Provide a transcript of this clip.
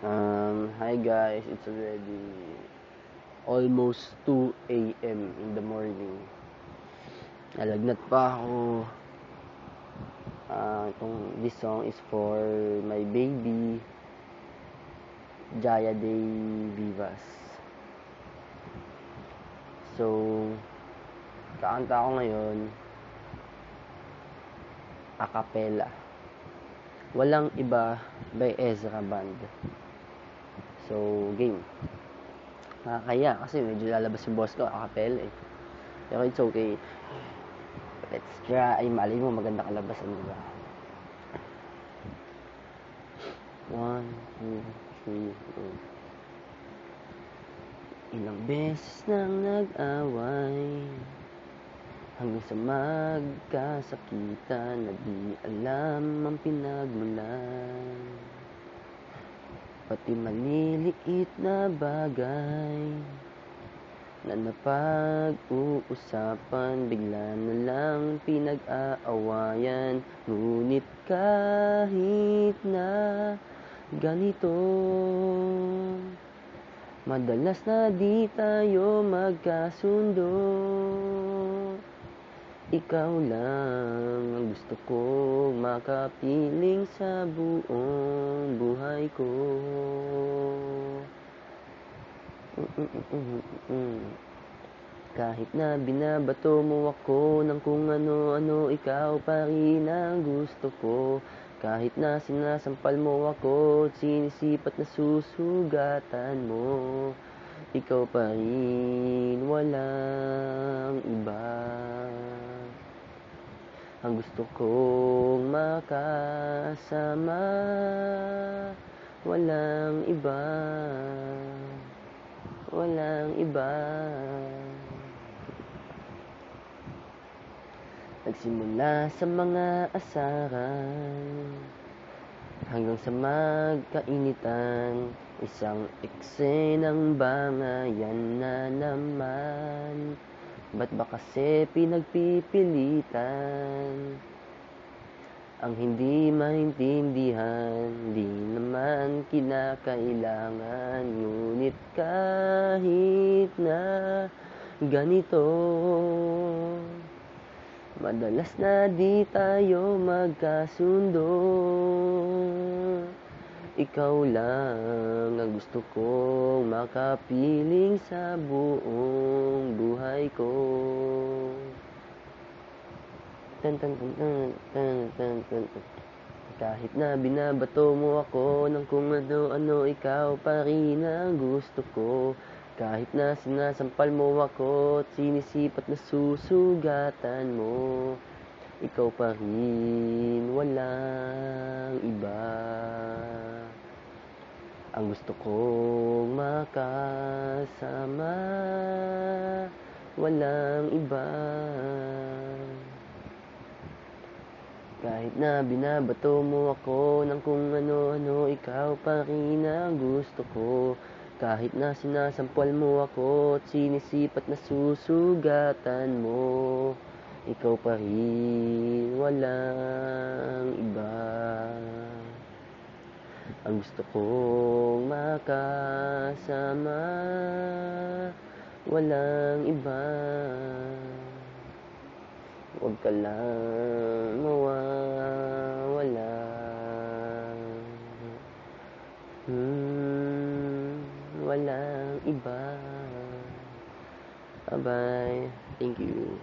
Hi guys, it's already almost 2 a.m. in the morning. Nalagnat pa ako. This song is for my baby, Jaya Day Vivas. So, kakanta ako ngayon a cappella. Walang Iba by Ezra Band. So, game. Nakakaya kasi medyo lalabas yung boss ko a cappella eh. Pero it's okay. Let's try. Ay, mali mo, maganda kalabasan, diba? 1, 2, 3, go. Ilang beses nang nag-away hanggang sa magkasakitan na di alam ang pinagmulan. Pati maliliit na bagay na napag-uusapan, bigla na lang pinag-aawayan. Ngunit kahit na ganito, madalas na di tayo magkasundo. Ikaw lang ang gusto kong makapiling sa buong buhay ko. Kahit na binabato mo ako ng kung ano-ano, ikaw pa rin ang gusto ko. Kahit na sinasampal mo ako, sinisipat na susugatan mo, ikaw pa rin, walang iba. Ang gusto kong makasama, walang iba, walang iba. Nagsimula sa mga asaran hanggang sa magkainitan, isang eksenang bangayan na naman. Ba't ba kasi pinagpipilitan ang hindi maintindihan? Di naman kinakailangan. Ngunit kahit na ganito, madalas na di tayo magkasundo. Ikaw lang ang gusto kong makapiling sa buong buhay ko. Kahit na binabato mo ako ng kung ano-ano, ikaw pa rin ang gusto ko. Kahit na sinasampal mo ako at sinisipat na susugatan mo, ikaw pa rin, walang iba. Ang gusto kong makasama, walang iba. Kahit na binabato mo ako ng kung ano-ano, ikaw pa rin ang gusto ko. Kahit na sinasampal mo ako at sinisipat na susugatan mo, ikaw pa rin, walang iba. Ang gusto kong makasama, walang iba. Huwag ka lang mawawala. Walang iba. Bye-bye. Thank you.